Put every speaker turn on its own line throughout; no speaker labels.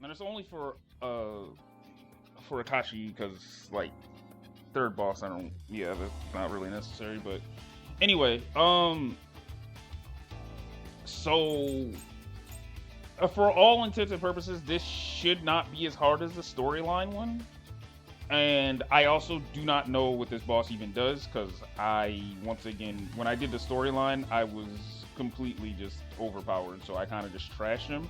And it's only for Akashi because like third boss, I don't. Yeah, that's not really necessary. But anyway, so for all intents and purposes, this should not be as hard as the storyline one. And I also do not know what this boss even does because once again, when I did the storyline, I was completely just overpowered, so I kind of just trashed him.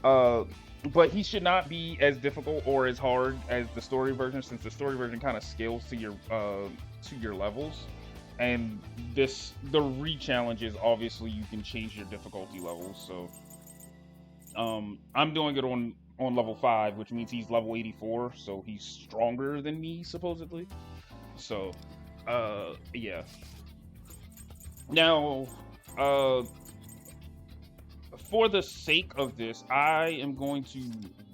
Uh, but he should not be as difficult or as hard as the story version, since the story version kind of scales to your levels. And the re-challenge is obviously you can change your difficulty levels. So I'm doing it on level 5, which means he's level 84, so he's stronger than me supposedly. So yeah. Now for the sake of this, I am going to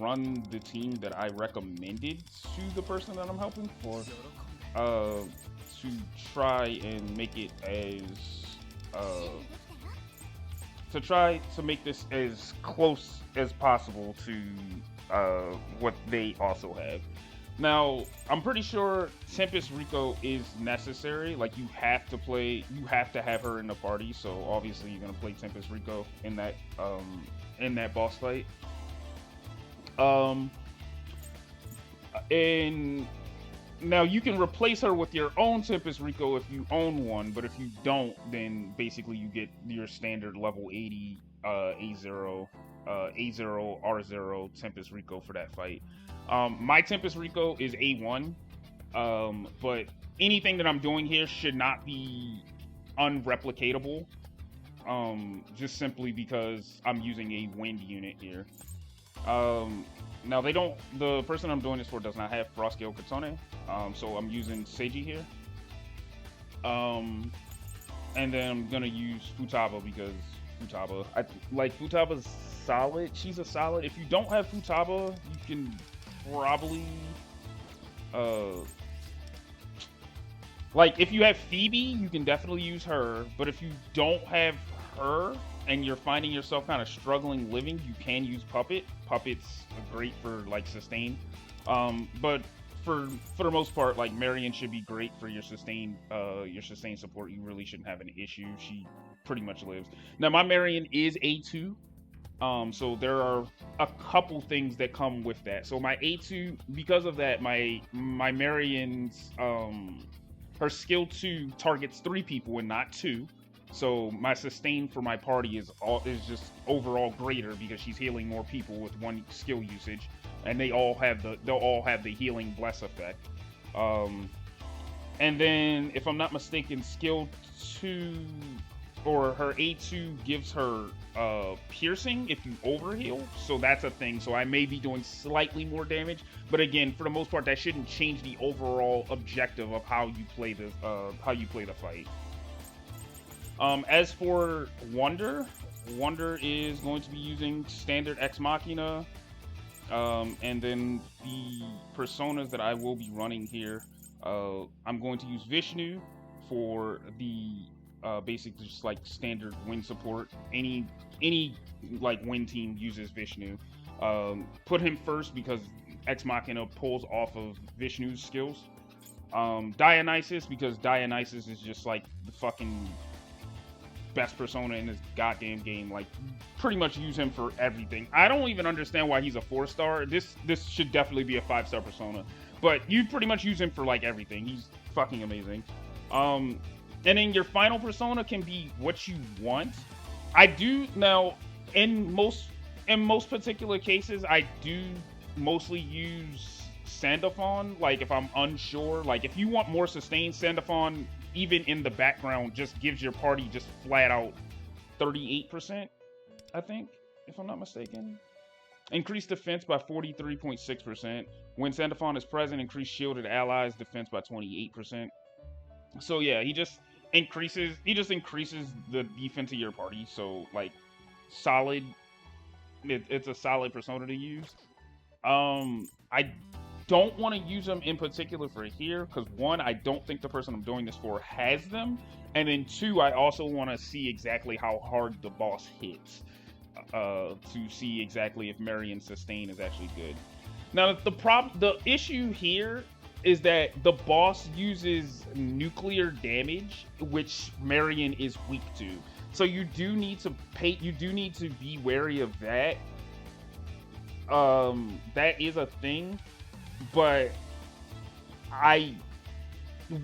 run the team that I recommended to the person that I'm helping for, to try and make it as to try to make this as close as possible to what they also have. Now, I'm pretty sure Tempest Riko is necessary. Like you have to have her in the party. So obviously you're gonna play Tempest Riko in that boss fight. Um, and now you can replace her with your own Tempest Riko if you own one, but if you don't, then basically you get your standard level 80 A0 A0 R0 Tempest Riko for that fight. My Tempest Riko is A1, but anything that I'm doing here should not be unreplicatable. Just simply because I'm using a wind unit here. Now the person I'm doing this for does not have Frostgale Katone, so I'm using Seiji here. And then I'm gonna use Futaba because Futaba's solid. She's a solid. If you don't have Futaba, you can probably like if you have Phoebe, you can definitely use her. But if you don't have her and you're finding yourself kind of struggling living, you can use Puppet. Puppet's great for like sustain. But for the most part, like Marian should be great for your sustain support. You really shouldn't have an issue. She pretty much lives. Now my Marian is A2. So there are a couple things that come with that. So my A2, because of that, my Marian's her skill 2 targets 3 people and not 2. So my sustain for my party is just overall greater because she's healing more people with 1 skill usage, and they'll all have the healing bless effect. And then if I'm not mistaken, skill 2 or her A2 gives her piercing if you overheal, so that's a thing. So I may be doing slightly more damage, but again, for the most part, that shouldn't change the overall objective of how you play the fight. As for Wonder is going to be using standard Ex Machina, and then the personas that I will be running here, I'm going to use Vishnu for the basically just like standard wind support. Any like wind team uses Vishnu. Put him first because Ex Machina pulls off of Vishnu's skills. Dionysus because Dionysus is just like the fucking best persona in this goddamn game. Like pretty much use him for everything. I don't even understand why he's a 4-star. This should definitely be a 5-star persona, but you pretty much use him for like everything. He's fucking amazing. And then your final persona can be what you want. I do now in most particular cases, I do mostly use Sandaphon. Like if I'm unsure, like if you want more sustain, Sandaphon even in the background just gives your party just flat out 38%, I think, if I'm not mistaken. Increase defense by 43.6%. When Sandaphon is present, increase shielded allies defense by 28%. So yeah, he just increases the defense of your party. So like solid, it's a solid persona to use. I don't want to use them in particular for here because 1, I don't think the person I'm doing this for has them, and then 2, I also want to see exactly how hard the boss hits. to see exactly if Marian's sustain is actually good. Now the issue here is that the boss uses nuclear damage, which Marian is weak to. So you do need to be wary of that. That is a thing, but I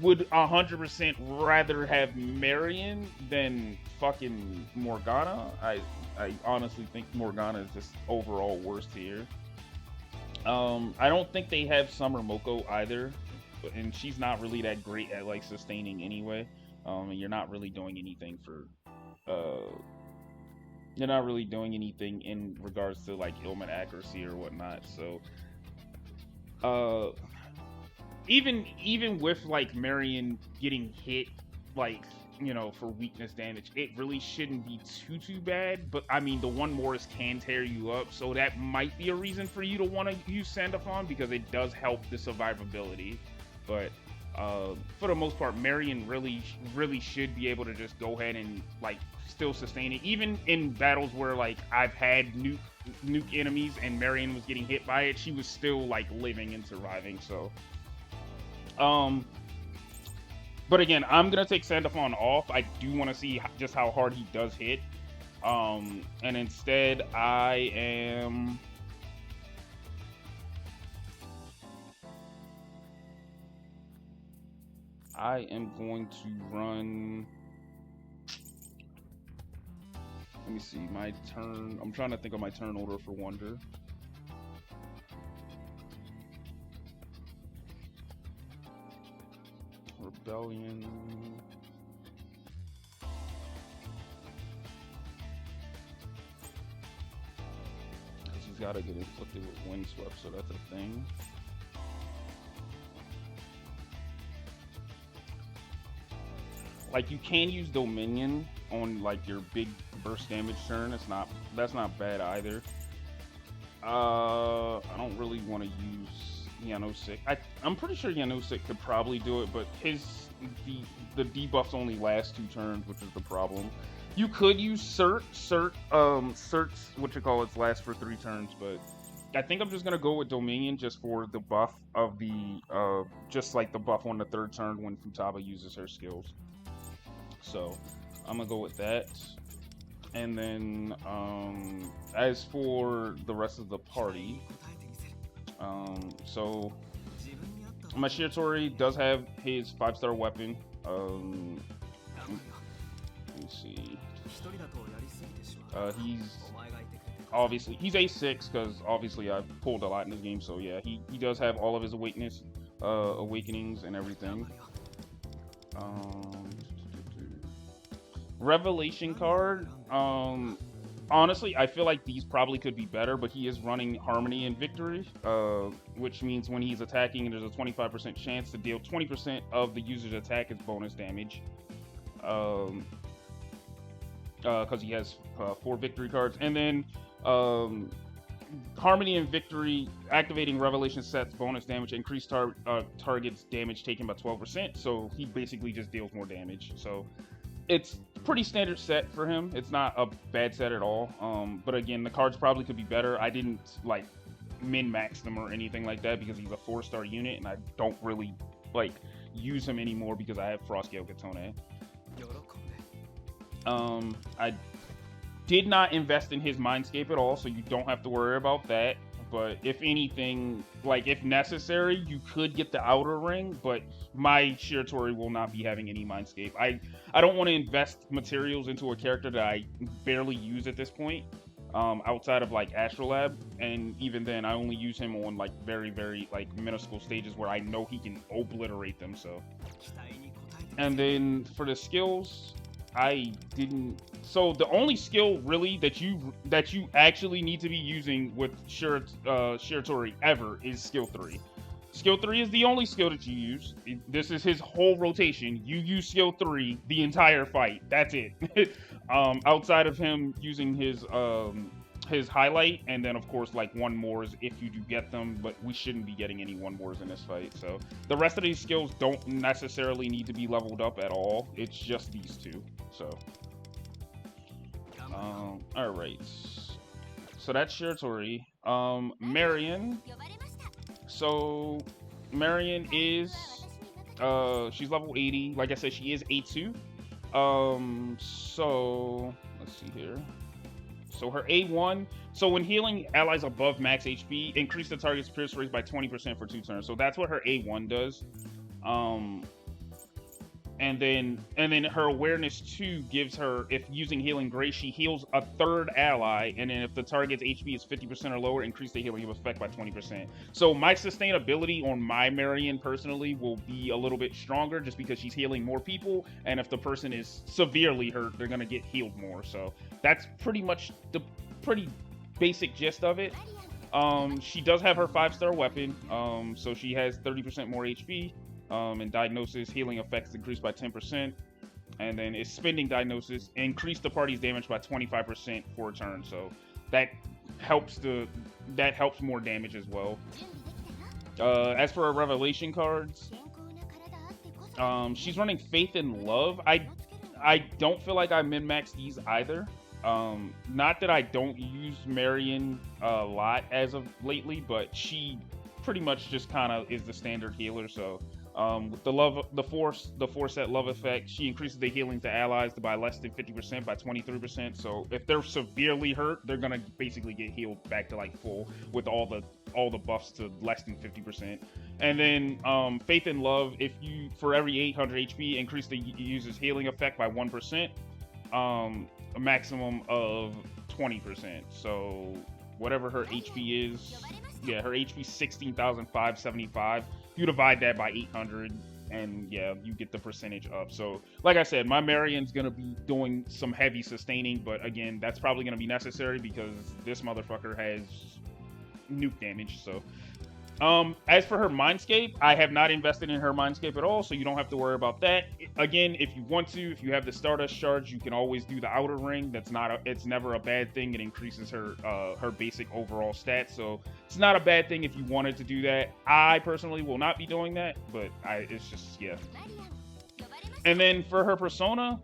would 100% rather have Marian than fucking Morgana. I honestly think Morgana is just overall worse here. I don't think they have Summer Moko either, and she's not really that great at like sustaining anyway. And you're not really doing anything for, you're not really doing anything in regards to like ailment accuracy or whatnot. So, even with like Marian getting hit, like, you know, for weakness damage, it really shouldn't be too bad. But I mean, the one Morris can tear you up, so that might be a reason for you to want to use Sandafon, because it does help the survivability. But for the most part, Marian really should be able to just go ahead and like still sustain it, even in battles where like I've had nuke enemies and Marian was getting hit by it. She was still like living and surviving. So but again, I'm gonna take Sandafon off. I do want to see just how hard he does hit. And instead I am going to run. Let me see my turn. I'm trying to think of my turn order for Wonder. Rebellion. Because he's got to get inflicted with Windswept, so that's a thing. Like, you can use Dominion on like your big burst damage turn. That's not bad either. I don't really want to use Yanosik. I'm pretty sure Yanosik could probably do it, but the debuffs only last 2 turns, which is the problem. You could use Cert's what you call it's last for 3 turns, but I think I'm just gonna go with Dominion just for the buff of the just like the buff on the 3rd turn when Futaba uses her skills. So I'm gonna go with that. And then as for the rest of the party, so my Shiratori does have his 5-star weapon. Let me see. He's A6 because obviously I've pulled a lot in this game. So yeah, he does have all of his awakenings and everything. Revelation card. Honestly, I feel like these probably could be better, but he is running Harmony and Victory, which means when he's attacking, there's a 25% chance to deal 20% of the user's attack as bonus damage. Because he has 4 victory cards. And then Harmony and Victory, activating Revelation sets bonus damage, increase target's damage taken by 12%. So he basically just deals more damage. So it's pretty standard set for him. It's not a bad set at all. But again, the cards probably could be better. I didn't like min-max them or anything like that because he's a 4-star unit and I don't really like use him anymore because I have Frostgale Katone. I did not invest in his Mindscape at all, so you don't have to worry about that. But if anything, like if necessary, you could get the Outer Ring, but my Shiratori will not be having any Mindscape. I don't want to invest materials into a character that I barely use at this point, outside of like Astrolabe, and even then I only use him on like very, very like minuscule stages where I know he can obliterate them. So, and then for the skills, so the only skill really that you actually need to be using with Shiratori ever is skill 3. Skill 3 is the only skill that you use. This is his whole rotation. You use skill 3 the entire fight. That's it. Outside of him using his highlight, and then of course like 1-mores if you do get them, but we shouldn't be getting any 1-mores in this fight. So the rest of these skills don't necessarily need to be leveled up at all. It's just these 2. So all right. so that's Shiratori. Marian. So Marian is she's level 80. Like I said, she is A2. So let's see here. So her A1. So when healing allies above max HP, increase the target's pierce rate by 20% for 2 turns. So that's what her A1 does. Um, and then her awareness 2 gives her, if using healing grace, she heals a third ally, and then if the target's HP is 50% or lower, increase the healing effect by 20%. So my sustainability on my Marian personally will be a little bit stronger just because she's healing more people, and if the person is severely hurt, they're gonna get healed more. So that's pretty much the pretty basic gist of it. She does have her 5-star weapon, so she has 30% more HP. And diagnosis healing effects increased by 10%, and then it's spending diagnosis increase the party's damage by 25% for a turn. So that helps more damage as well. As for our revelation cards, she's running Faith and Love. I don't feel like I min-maxed these either. Not that I don't use Marian a lot as of lately, but she pretty much just kind of is the standard healer. So with the four set love effect, she increases the healing to allies by less than 50% by 23%. So if they're severely hurt, they're gonna basically get healed back to like full with all the buffs to less than 50%. And then Faith and Love, if you for every 800 HP, increase the user's healing effect by 1%, a maximum of 20%. So whatever her HP is, yeah, her HP 16,575. You divide that by 800, and yeah, you get the percentage up. So, like I said, my Marian's gonna be doing some heavy sustaining, but again, that's probably gonna be necessary because this motherfucker has nuke damage. So, as for her Mindscape, I have not invested in her Mindscape at all, so you don't have to worry about that. Again, if you want to, if you have the Stardust Charge, you can always do the Outer Ring. It's never a bad thing. It increases her her basic overall stats, so it's not a bad thing if you wanted to do that. I personally will not be doing that, but it's just, yeah. And then for her persona,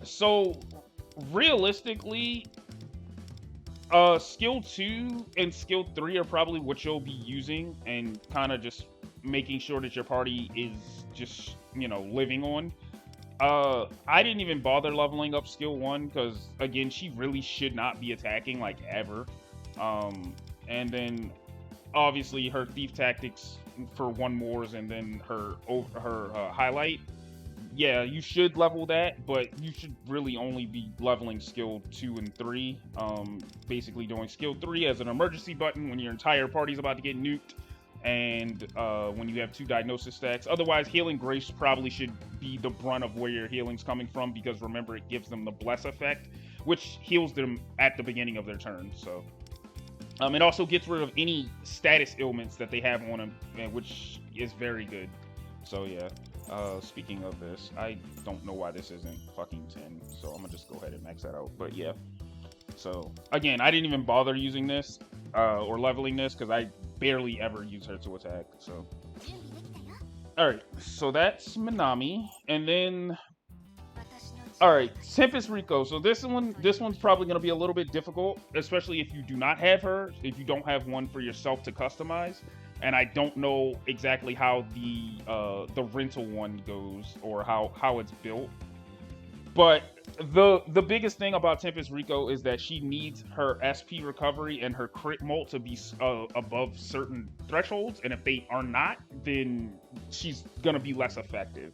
so realistically, skill 2 and skill 3 are probably what you'll be using, and kind of just making sure that your party is just, living on. I didn't even bother leveling up skill 1 because, again, she really should not be attacking, like, ever. And then, obviously, her thief tactics for 1 mores, and then her highlight. Yeah, you should level that, but you should really only be leveling skill 2 and 3. Basically doing skill 3 as an emergency button when your entire party's about to get nuked, and when you have 2 diagnosis stacks. Otherwise, healing grace probably should be the brunt of where your healing's coming from, because remember, it gives them the bless effect, which heals them at the beginning of their turn. So it also gets rid of any status ailments that they have on them, which is very good. So yeah. Speaking of this, I don't know why this isn't fucking 10, so I'm gonna just go ahead and max that out. But yeah, so again, I didn't even bother using this or leveling this because I barely ever use her to attack. So alright, so that's Minami, and then alright, Tempest Riko. So this one's probably gonna be a little bit difficult, especially if you do not have her, if you don't have one for yourself to customize. And I don't know exactly how the rental one goes or how it's built. But the biggest thing about Tempest Riko is that she needs her SP recovery and her crit mult to be above certain thresholds, and if they are not, then she's gonna be less effective.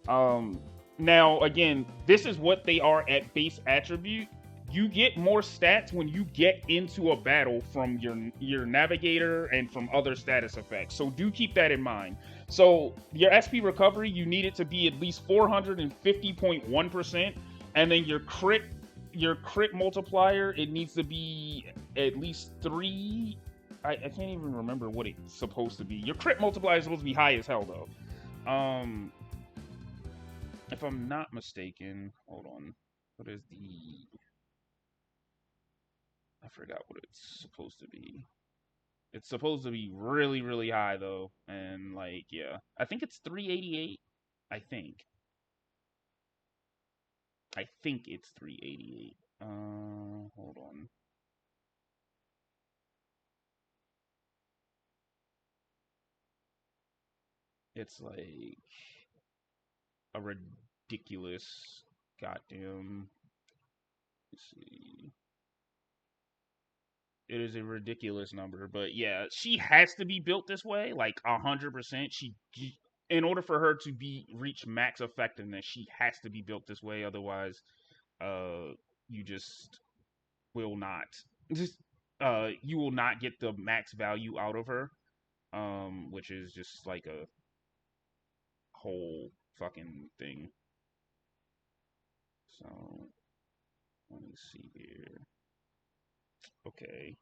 Now again, this is what they are at base attribute. You get more stats when you get into a battle from your navigator and from other status effects. So do keep that in mind. So your SP recovery, you need it to be at least 450.1%, and then your crit multiplier, it needs to be at least 3. I can't even remember what it's supposed to be. Your crit multiplier is supposed to be high as hell though. If I'm not mistaken, hold on. What is the... I forgot what it's supposed to be. It's supposed to be really, really high though, and like, yeah, I think it's 388. I think it's 388. Hold on. It's like a ridiculous goddamn. Let's see. It is a ridiculous number, but yeah, she has to be built this way, like 100%. In order for her to be reach max effectiveness, she has to be built this way. Otherwise, you just will not, just you will not get the max value out of her, which is just like a whole fucking thing. So let me see here. Okay.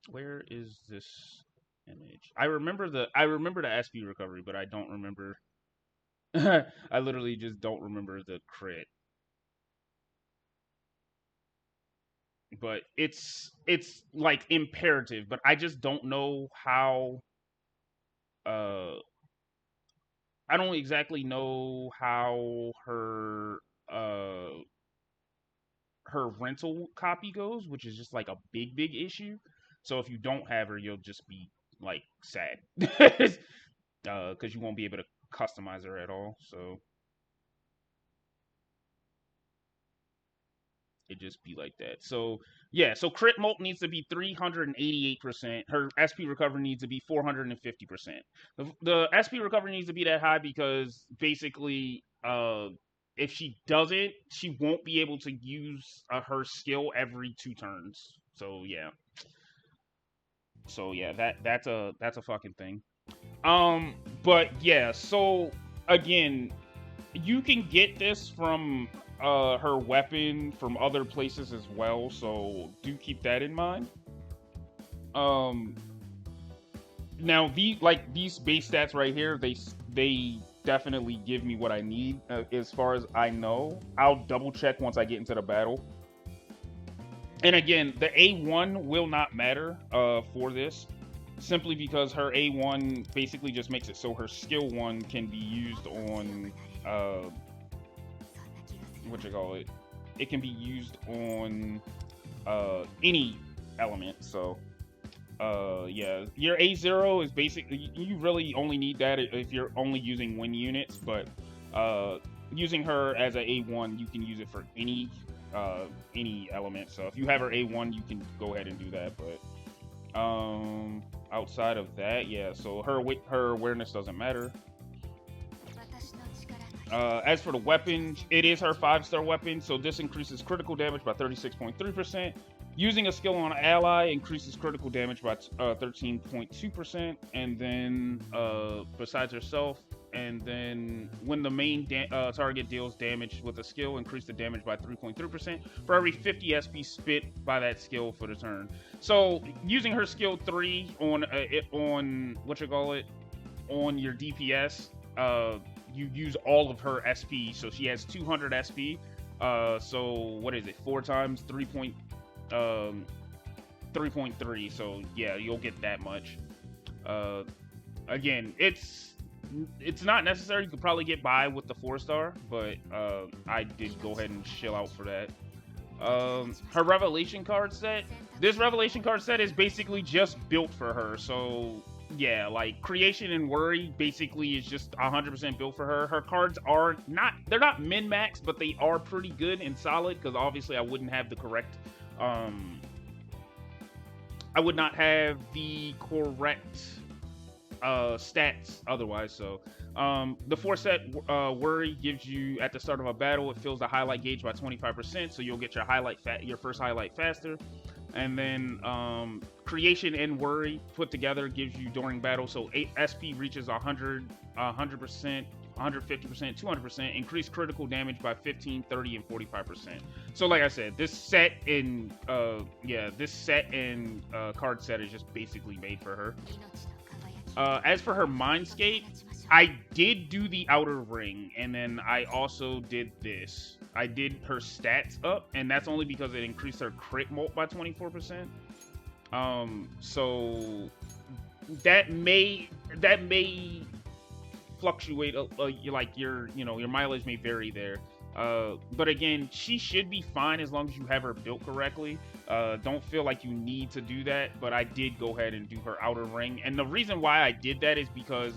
Where is this image? I remember the SP recovery, but I don't remember. I literally just don't remember the crit. But it's like imperative, but I just don't know how. I don't exactly know how her rental copy goes, which is just like a big issue. So if you don't have her, you'll just be like sad because you won't be able to customize her at all. So it just be like that. So yeah, so crit molt needs to be 388%. Her SP recovery needs to be 450%. The SP recovery needs to be that high because basically, if she doesn't, she won't be able to use her skill every 2 turns. So yeah. So yeah, that's a fucking thing. But yeah, so again, you can get this from her weapon from other places as well, so do keep that in mind. Now these base stats right here, they definitely give me what I need as far as I know. I'll double check once I get into the battle. And again, the A1 will not matter for this, simply because her A1 basically just makes it so her skill 1 can be used on what you call it. It can be used on any element. So yeah, your A0 is basically, you really only need that if you're only using wind units, but using her as a A1, you can use it for any element. So if you have her A1, you can go ahead and do that. But outside of that, yeah, so her awareness doesn't matter. As for the weapon, it is her 5-star weapon, so this increases critical damage by 36.3%. Using a skill on an ally increases critical damage by 13.2%, and then besides herself, and then when the main target deals damage with a skill, increase the damage by 3.3% for every 50 SP spit by that skill for the turn. So using her skill 3 on what you call it, on your DPS, you use all of her SP, so she has 200 SP. So what is it? 4 times 3.3. So yeah, you'll get that much. Again, it's not necessary. You could probably get by with the 4-star, but I did go ahead and chill out for that. Her revelation card set. This revelation card set is basically just built for her. So yeah, like creation and worry basically is just 100% built for her. Her cards are they're not min-max, but they are pretty good and solid, because obviously I wouldn't have the correct I would not have the correct stats otherwise. So the 4-set worry gives you, at the start of a battle, it fills the highlight gauge by 25%, so you'll get your first highlight faster. And then creation and worry put together gives you during battle, so 8 SP reaches 100%, 150%, 200%, increased critical damage by 15, 30, and 45%. So like I said, this set and card set is just basically made for her. As for her Mindscape, I did do the outer ring, and then I also did this. I did her stats up, and that's only because it increased her crit molt by 24%. So that may fluctuate, like your mileage may vary there. But again, she should be fine as long as you have her built correctly. Don't feel like you need to do that, but I did go ahead and do her outer ring. And the reason why I did that is because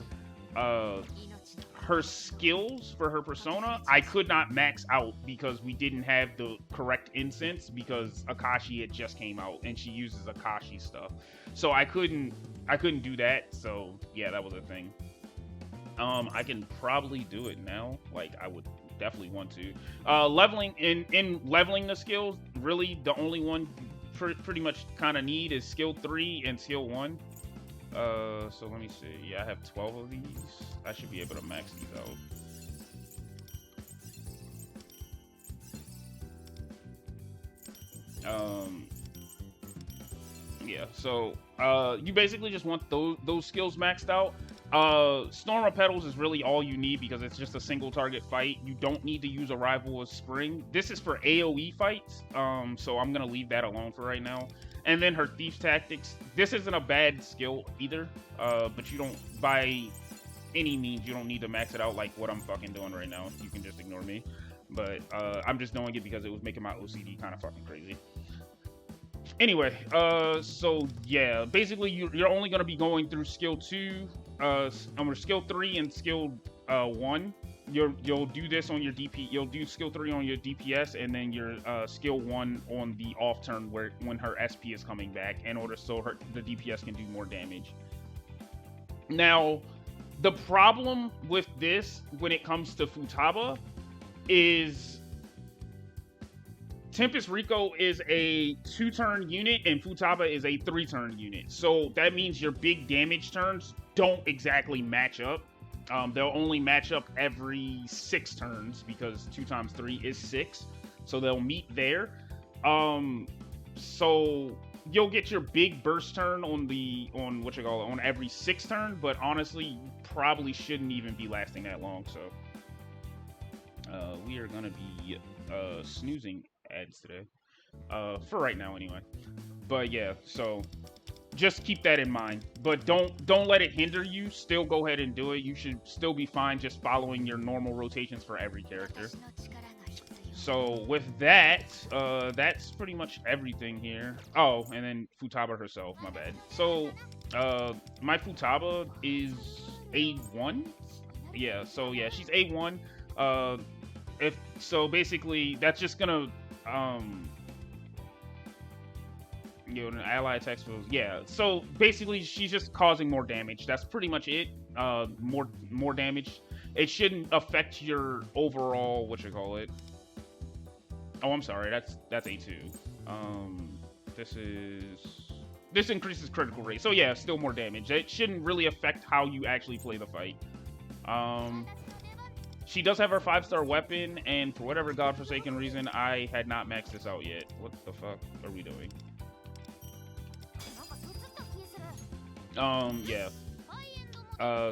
her skills for her persona, I could not max out because we didn't have the correct incense because Akashi had just came out and she uses Akashi stuff. So I couldn't do that. So yeah, that was a thing. I can probably do it now. Like I would definitely want to. Leveling in leveling the skills, really the only one pretty much kind of need is skill 3 and skill 1. So let me see. Yeah, I have 12 of these. I should be able to max these out. Yeah, so you basically just want those skills maxed out. Storm of Petals is really all you need because it's just a single target fight. You don't need to use Arrival of Spring. This is for AoE fights, so I'm gonna leave that alone for right now. And then her Thief's Tactics. This isn't a bad skill either, but you don't, by any means, you don't need to max it out like what I'm fucking doing right now. You can just ignore me. But I'm just doing it because it was making my OCD kind of fucking crazy. Anyway, so yeah, basically you're only gonna be going through skill 2, skill 3 and skill 1. You'll do this on your DP. You'll do skill 3 on your DPS, and then your skill 1 on the off turn when her SP is coming back, in order so the DPS can do more damage. Now, the problem with this when it comes to Futaba is Tempest Riko is a 2-turn unit and Futaba is a 3-turn unit. So that means your big damage turns don't exactly match up. They'll only match up every 6 turns because 2 times 3 is 6. So they'll meet there. So you'll get your big burst turn on every 6 turn, but honestly, you probably shouldn't even be lasting that long. So we are gonna be snoozing ads today. For right now anyway. But yeah, so just keep that in mind, but don't let it hinder you. Still go ahead and do it. You should still be fine just following your normal rotations for every character. So with that, that's pretty much everything here. Oh, and then Futaba herself, my bad. So my Futaba is A1. Yeah, so yeah, she's A1. Basically that's just gonna an ally attacks was, yeah, so basically she's just causing more damage. That's pretty much it. More damage. It shouldn't affect your overall oh, I'm sorry, that's A2. This increases critical rate, so yeah, still more damage. It shouldn't really affect how you actually play the fight. She does have her 5-star weapon, and for whatever godforsaken reason, I had not maxed this out yet. What the fuck are we doing? Yeah.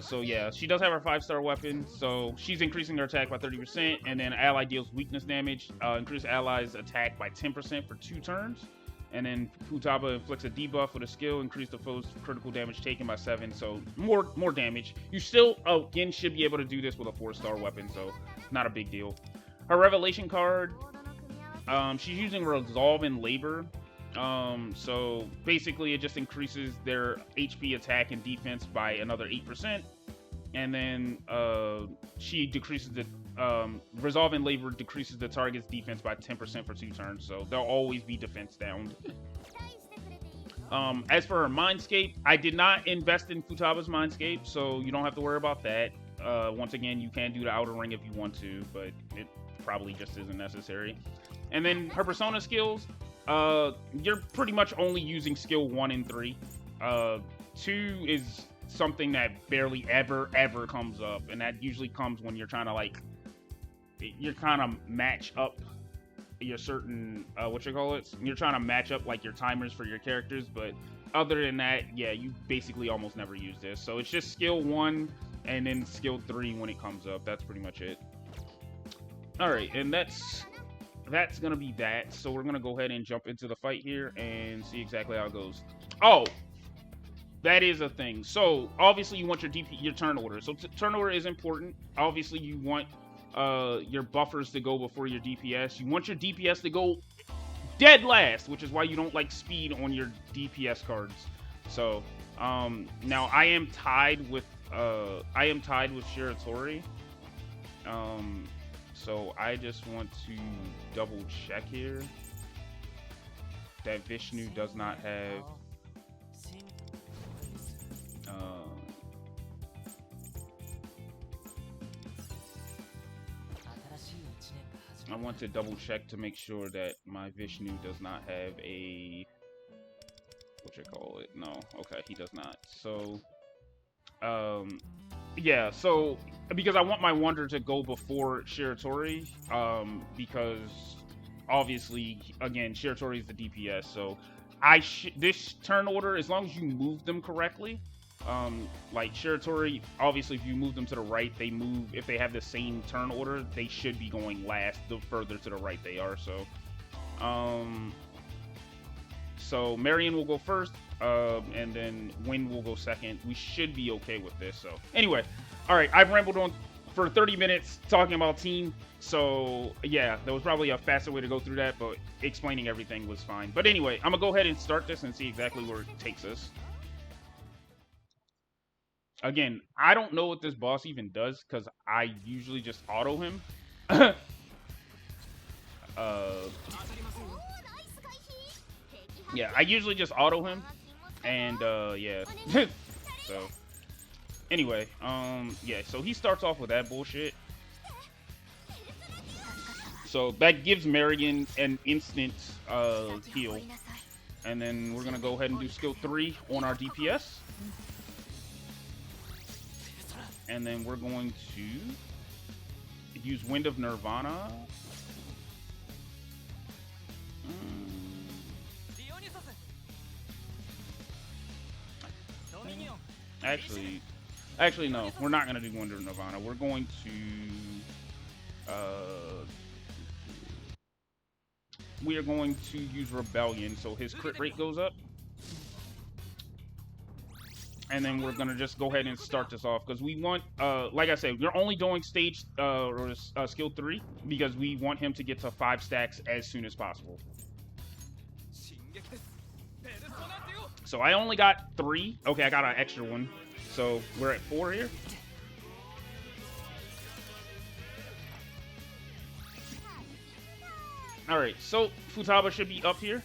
So yeah, she does have her 5-star weapon, so she's increasing her attack by 30%, and then ally deals weakness damage, increase allies attack by 10% for 2 turns, and then Futaba inflicts a debuff with a skill, increase the foe's critical damage taken by 7, so more damage. You still, again, should be able to do this with a 4-star weapon, so not a big deal. Her revelation card, she's using Resolve in Labor. So basically it just increases their HP, attack, and defense by another 8%. And then she decreases the Resolve in Labor decreases the target's defense by 10% for 2 turns, so they'll always be defense downed. As for her Mindscape, I did not invest in Futaba's Mindscape, so you don't have to worry about that. Once again, you can do the outer ring if you want to, but it probably just isn't necessary. And then her persona skills, you're pretty much only using skill 1 and 3. 2 is something that barely ever comes up, and that usually comes when you're trying to you're kind of match up your certain you're trying to match up like your timers for your characters, but other than that, yeah, you basically almost never use this. So it's just skill 1 and then skill 3 when it comes up. That's pretty much it. All right, and that's gonna be that. So we're gonna go ahead and jump into the fight here and see exactly how it goes. Oh, that is a thing. So obviously you want your turn order. So turn order is important. Obviously you want your buffers to go before your DPS. You want your DPS to go dead last, which is why you don't like speed on your DPS cards. So now I am tied with Shiratori. So I just want to double check here that Vishnu does not have I want to double check to make sure that my Vishnu does not have a no, okay, he does not. So yeah, so because I want my Wonder to go before Shiratori, because obviously again Shiratori is the DPS, so this turn order, as long as you move them correctly, like Shiratori, obviously if you move them to the right, they move, if they have the same turn order, they should be going last the further to the right they are. So Marian will go first, and then Wind will go second. We should be okay with this. So anyway, all right, I've rambled on for 30 minutes talking about team. So yeah, there was probably a faster way to go through that, but explaining everything was fine. But anyway, I'm gonna go ahead and start this and see exactly where it takes us. Again, I don't know what this boss even does because I usually just auto him. Yeah, I usually just auto him, and yeah. So anyway, yeah, so he starts off with that bullshit. So that gives Marian an instant heal, and then we're gonna go ahead and do skill 3 on our DPS, and then we're going to use Wind of Nirvana. Actually, no. We're not gonna do Wind of Nirvana. We're going to, we are going to use Rebellion, so his crit rate goes up. And then we're gonna just go ahead and start this off because we want, like I said, we're only doing stage or skill 3 because we want him to get to 5 stacks as soon as possible. So I only got 3. Okay, I got an extra one. So we're at 4 here. All right, so Futaba should be up here.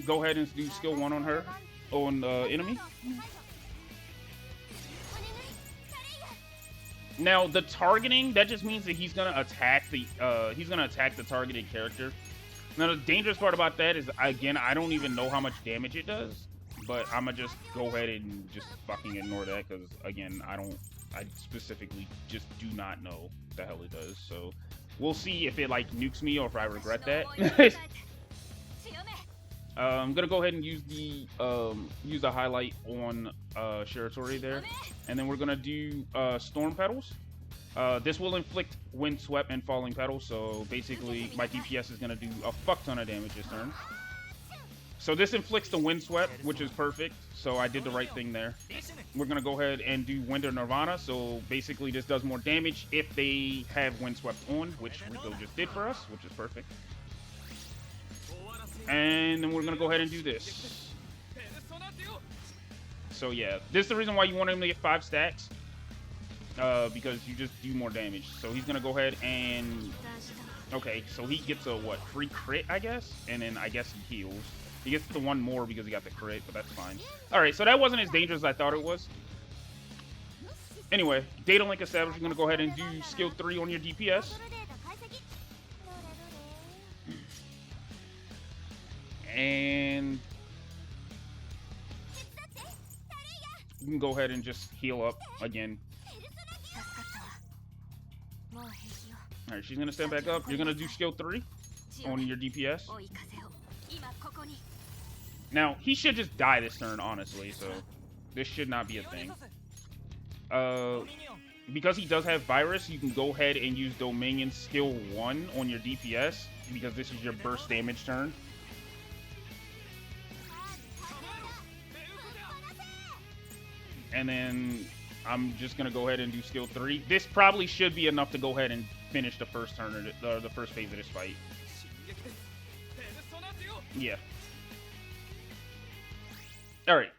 Go ahead and do skill 1 on her, on enemy. Now the targeting, that just means that he's gonna attack the targeted character. Now the dangerous part about that is, again, I don't even know how much damage it does, but I'm gonna just go ahead and just fucking ignore that because, again, I specifically just do not know what the hell it does. So we'll see if it like nukes me or if I regret that. I'm gonna go ahead and use the highlight on Shiratori there, and then we're gonna do Storm Petals. This will inflict Wind Swept and Falling Petals, so basically my DPS is gonna do a fuck ton of damage this turn. So this inflicts the Wind Swept, which is perfect, so I did the right thing there. We're gonna go ahead and do Wind of Nirvana, so basically this does more damage if they have Wind Swept on, which Riko just did for us, which is perfect. And then we're gonna go ahead and do this. So yeah, this is the reason why you want him to get 5 stacks, because you just do more damage. So he's gonna go ahead and, okay, so he gets a what, free crit, I guess, and then I guess he heals. He gets the 1 more because he got the crit, but that's fine. All right, so that wasn't as dangerous as I thought it was. Anyway, data link established. You're gonna go ahead and do skill 3 on your DPS. And you can go ahead and just heal up again. Alright, she's gonna stand back up. You're gonna do skill 3 on your DPS. Now, he should just die this turn, honestly, so this should not be a thing. Because he does have Virus, you can go ahead and use Dominion skill 1 on your DPS, because this is your burst damage turn. And then I'm just gonna go ahead and do skill 3. This probably should be enough to go ahead and finish the first turn of the first phase of this fight. Yeah. All right.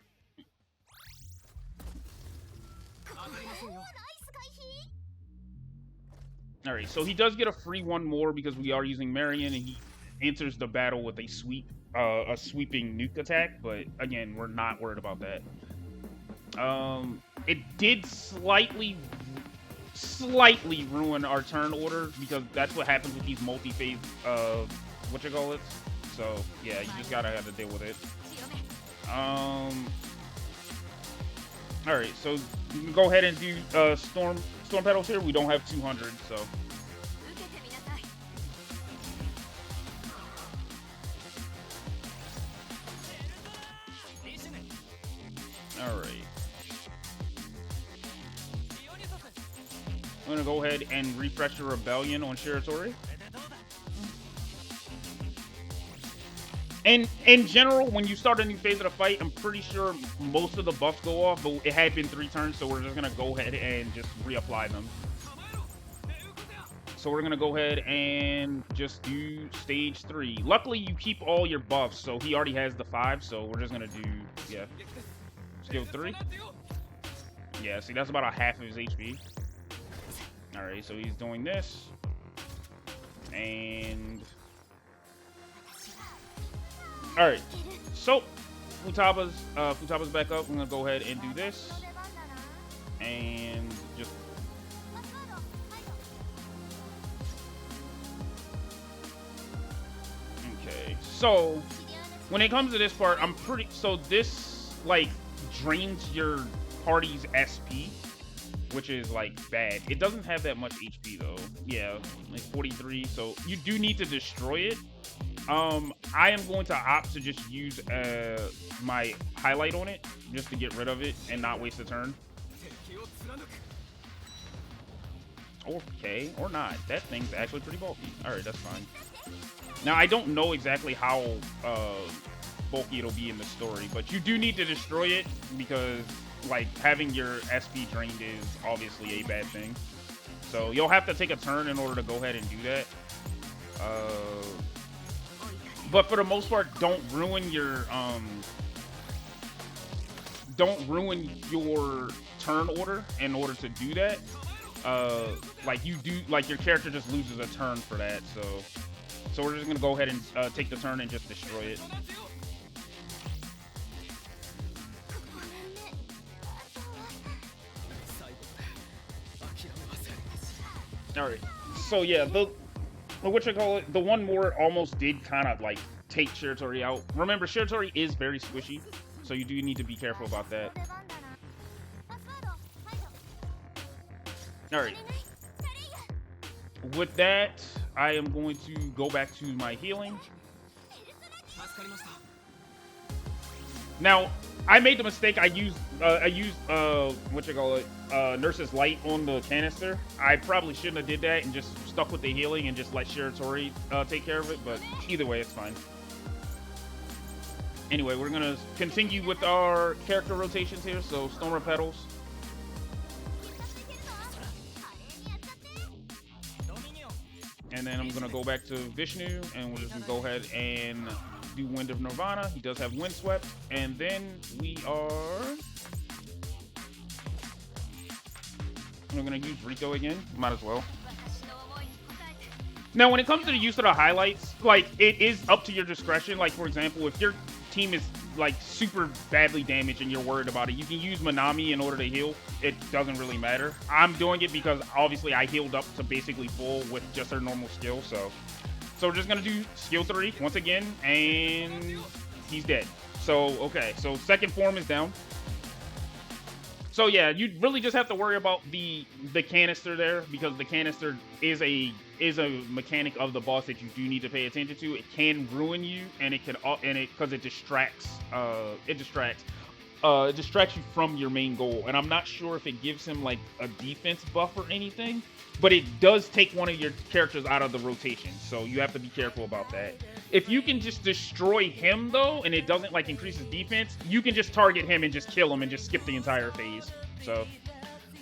All right. So he does get a free one more because we are using Marian, and he enters the battle with a sweeping nuke attack. But again, we're not worried about that. It did slightly ruin our turn order because that's what happens with these multi-phase whatchamacallits. So yeah, you just gotta have to deal with it. All right, so you can go ahead and do storm petals here. We don't have 200, so. All right. I'm gonna go ahead and refresh the rebellion on Shiratori. And in general, when you start a new phase of the fight, I'm pretty sure most of the buffs go off, but it had been 3 turns, so we're just gonna go ahead and just reapply them. So we're gonna go ahead and just do stage 3. Luckily, you keep all your buffs, so he already has the 5, so we're just gonna do, yeah, skill 3. Yeah, see, that's about a half of his HP. All right, so he's doing this, and all right, so Futaba's back up. I'm gonna go ahead and do this, and just okay. So when it comes to this part, so this like drains your party's SP, which is like bad. It doesn't have that much HP though. Yeah, like 43. So you do need to destroy it. I am going to opt to just use my highlight on it just to get rid of it and not waste a turn. Okay, or not. That thing's actually pretty bulky. All right, that's fine. Now I don't know exactly how bulky it'll be in the story, but you do need to destroy it because like having your SP drained is obviously a bad thing. So you'll have to take a turn in order to go ahead and do that. But for the most part, don't ruin your turn order in order to do that. Like your character just loses a turn for that. So we're just gonna go ahead and take the turn and just destroy it. All right. So yeah, the one more almost did kind of like take Shiratori out. Remember, Shiratori is very squishy, so you do need to be careful about that. All right. With that, I am going to go back to my healing. Now, I made the mistake. I used Nurse's Light on the canister. I probably shouldn't have did that and just stuck with the healing and just let Shiratori take care of it. But either way, it's fine. Anyway, we're gonna continue with our character rotations here. So Stormer Petals. And then I'm gonna go back to Vishnu, and we're just gonna go ahead and do Wind of Nirvana. He does have Windswept, and then we are. I'm gonna use Riko again. Might as well. Now, when it comes to the use of the highlights, like it is up to your discretion. Like for example, if your team is like super badly damaged and you're worried about it, you can use Manami in order to heal. It doesn't really matter. I'm doing it because obviously I healed up to basically full with just her normal skill. So we're just gonna do skill 3 once again, and he's dead. So okay, so second form is down. So yeah, you really just have to worry about the canister there, because the canister is a mechanic of the boss that you do need to pay attention to. It can ruin you, and it can because it distracts. it distracts you from your main goal. And I'm not sure if it gives him like a defense buff or anything, but it does take one of your characters out of the rotation. So you have to be careful about that. If you can just destroy him though, and it doesn't like increase his defense, you can just target him and just kill him and just skip the entire phase. So,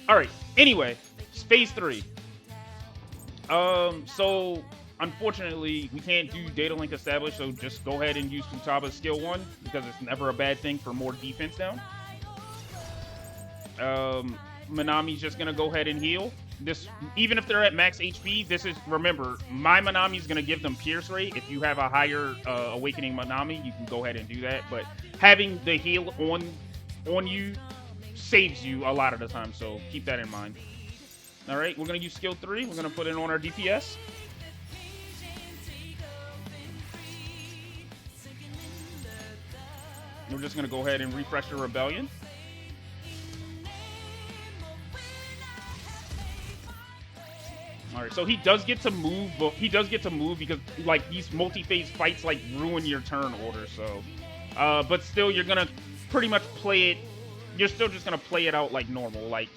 all right. Anyway, phase 3. So unfortunately, we can't do data link establish, so just go ahead and use Futaba's skill 1 because it's never a bad thing for more defense down. Manami's just gonna go ahead and heal. This, even if they're at max HP, this is, remember, my Manami is gonna give them pierce rate. If you have a higher awakening Manami, you can go ahead and do that. But having the heal on you saves you a lot of the time, so keep that in mind. All right, we're gonna use skill 3. We're gonna put it on our DPS. We're just gonna go ahead and refresh the rebellion. All right, so he does get to move, but he does get to move because like these multi-phase fights like ruin your turn order. So, but still, you're gonna pretty much play it. You're still just gonna play it out like normal. Like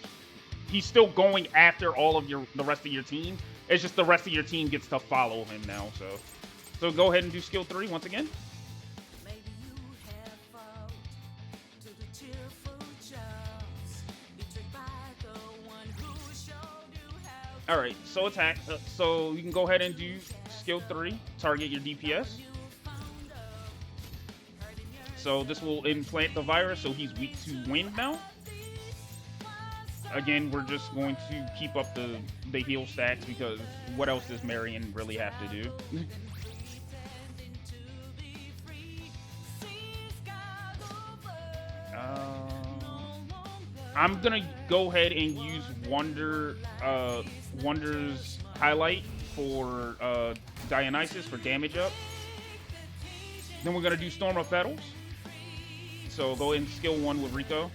he's still going after all of the rest of your team. It's just the rest of your team gets to follow him now. So go ahead and do skill 3 once again. All right, so attack. So you can go ahead and do skill 3, target your DPS. So this will implant the virus, so he's weak to wind now. Again, we're just going to keep up the heal stats because what else does Marian really have to do? I'm gonna go ahead and use Wonder's highlight for Dionysus for damage up. Then we're gonna do Storm of Petals. So go in skill 1 with Riko.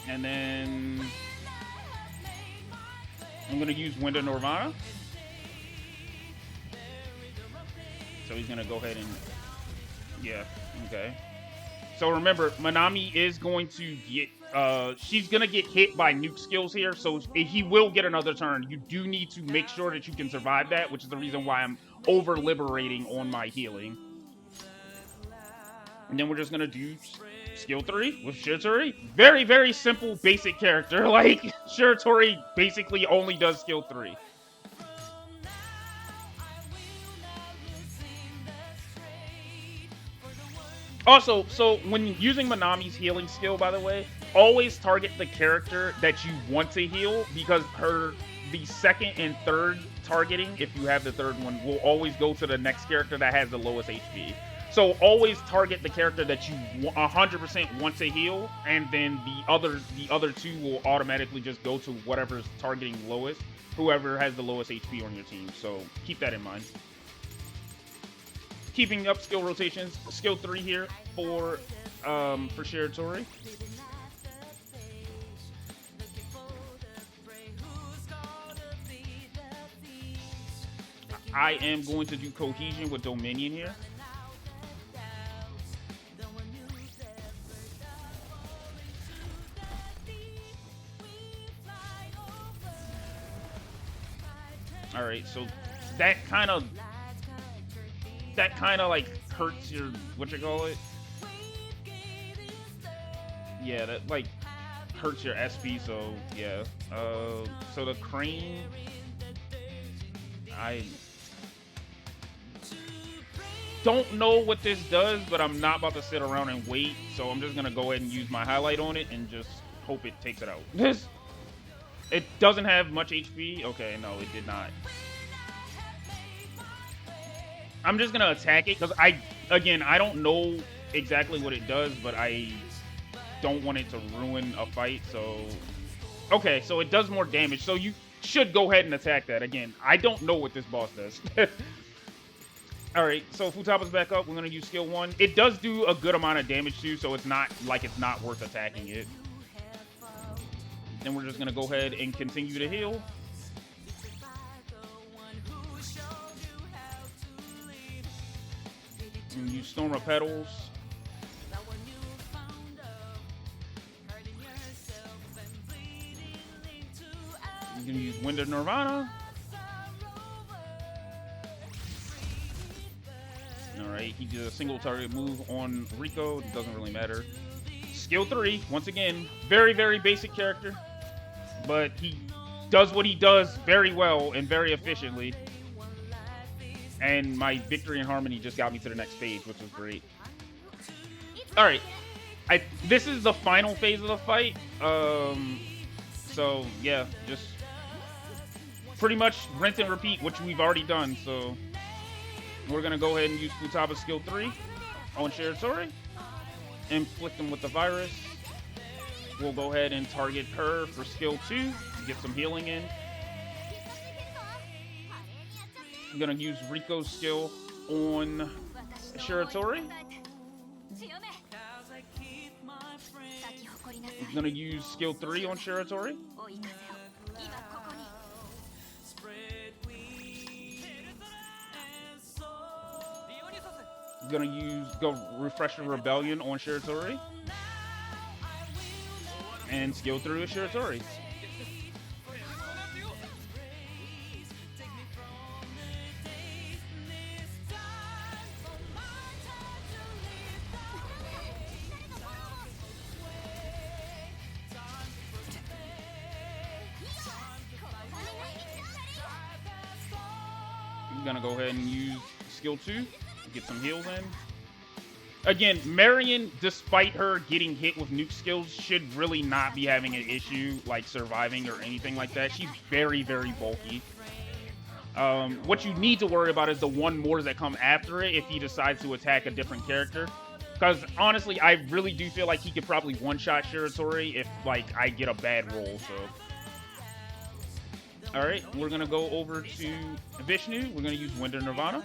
And then I'm gonna use Wind of Nirvana. So he's gonna go ahead and, yeah, okay. So remember, Manami is going to get, she's going to get hit by nuke skills here, so he will get another turn. You do need to make sure that you can survive that, which is the reason why I'm over-liberating on my healing. And then we're just going to do skill 3 with Shiratori. Very, very simple, basic character. Like, Shiratori basically only does skill 3. Also, so when using Manami's healing skill, by the way, always target the character that you want to heal because the second and third targeting, if you have the third one, will always go to the next character that has the lowest HP. So always target the character that you 100% want to heal, and then the other two will automatically just go to whatever's targeting lowest, whoever has the lowest HP on your team. So keep that in mind. Keeping up skill rotations, skill 3 here for Shiratori. I am going to do cohesion with Dominion here. All right, so that kind of like hurts your, what you call it? Yeah, that like hurts your SP, so yeah. So the crane, I don't know what this does, but I'm not about to sit around and wait, so I'm just gonna go ahead and use my highlight on it and just hope it takes it out. It doesn't have much HP. Okay, no, it did not. I'm just gonna attack it because I don't know exactly what it does, but I don't want it to ruin a fight. So, okay, so it does more damage. So you should go ahead and attack that. Again, I don't know what this boss does. All right, so Futaba's back up. We're gonna use skill 1. It does do a good amount of damage too, so it's not like it's not worth attacking it. Then we're just gonna go ahead and continue to heal. And use Storm of Petals. You can use Wind of Nirvana. Alright, he did a single target move on Riko. It doesn't really matter. Skill 3, once again, very, very basic character. But he does what he does very well and very efficiently. And my Victory and Harmony just got me to the next stage, which was great. Alright. This is the final phase of the fight. So, yeah, just pretty much rinse and repeat, which we've already done. So, we're going to go ahead and use Futaba's skill 3 on Shiratori. Inflict him with the virus. We'll go ahead and target her for skill 2 to get some healing in. I'm going to use Riko's skill on Shiratori. I'm going to use skill 3 on Shiratori. I'm going to go Refresh the Rebellion on Shiratori. And skill 3 with Shiratori. I'm going to go ahead and use skill 2. Get some heals in. Again, Marian, despite her getting hit with nuke skills, should really not be having an issue like surviving or anything like that. She's very, very bulky. What you need to worry about is the one more that come after it if he decides to attack a different character. Because honestly, I really do feel like he could probably one-shot Shiratori if like I get a bad roll. So, all right, we're gonna go over to Vishnu. We're gonna use Wind of Nirvana.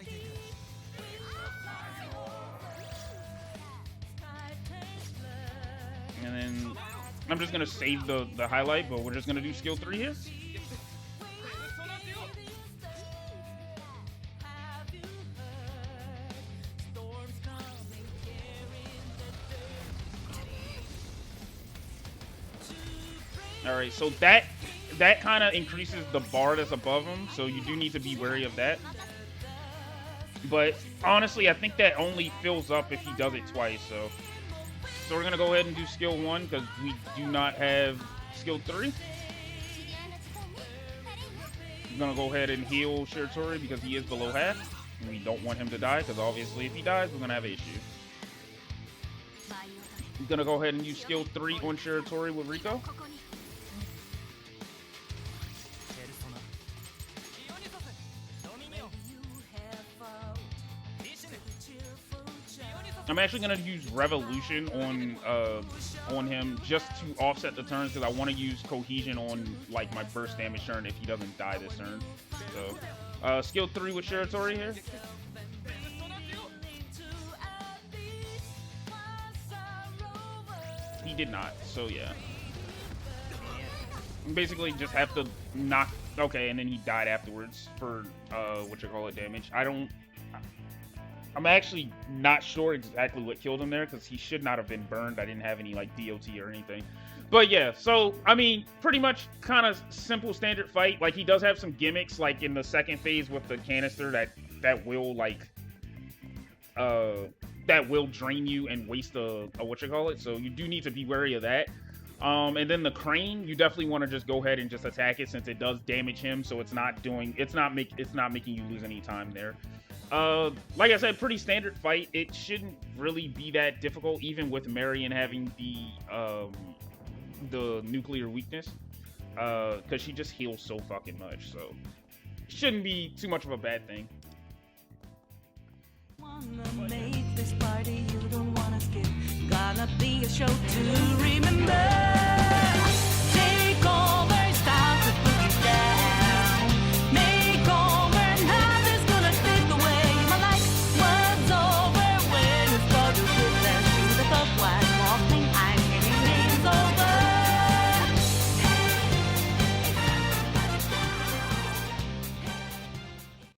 And then I'm just going to save the highlight, but we're just going to do skill 3 here. Alright, so that kind of increases the bar that's above him, so you do need to be wary of that. But honestly, I think that only fills up if he does it twice, so we're going to go ahead and do skill 1 because we do not have skill 3. I'm going to go ahead and heal Shiratori because he is below half. And we don't want him to die because obviously if he dies, we're going to have an issue. I'm going to go ahead and use skill 3 on Shiratori with Riko. I'm actually going to use Revolution on him just to offset the turns because I want to use Cohesion on like my burst damage turn if he doesn't die this turn. So, skill 3 with Shiratori here. He did not, so yeah. Basically just have to knock, okay, and then he died afterwards for, damage. I'm actually not sure exactly what killed him there because he should not have been burned. I didn't have any like DOT or anything. But yeah, so I mean, pretty much kind of simple standard fight. Like he does have some gimmicks like in the second phase with the canister that will like that will drain you and waste a so you do need to be wary of that. And then the crane, you definitely want to just go ahead and just attack it since it does damage him, so it's not making you lose any time there. Like I said, pretty standard fight. It shouldn't really be that difficult, even with Marian having the nuclear weakness, because she just heals so fucking much. So it shouldn't be too much of a bad thing.
Wanna make this party you don't wanna skip. Gonna be a show to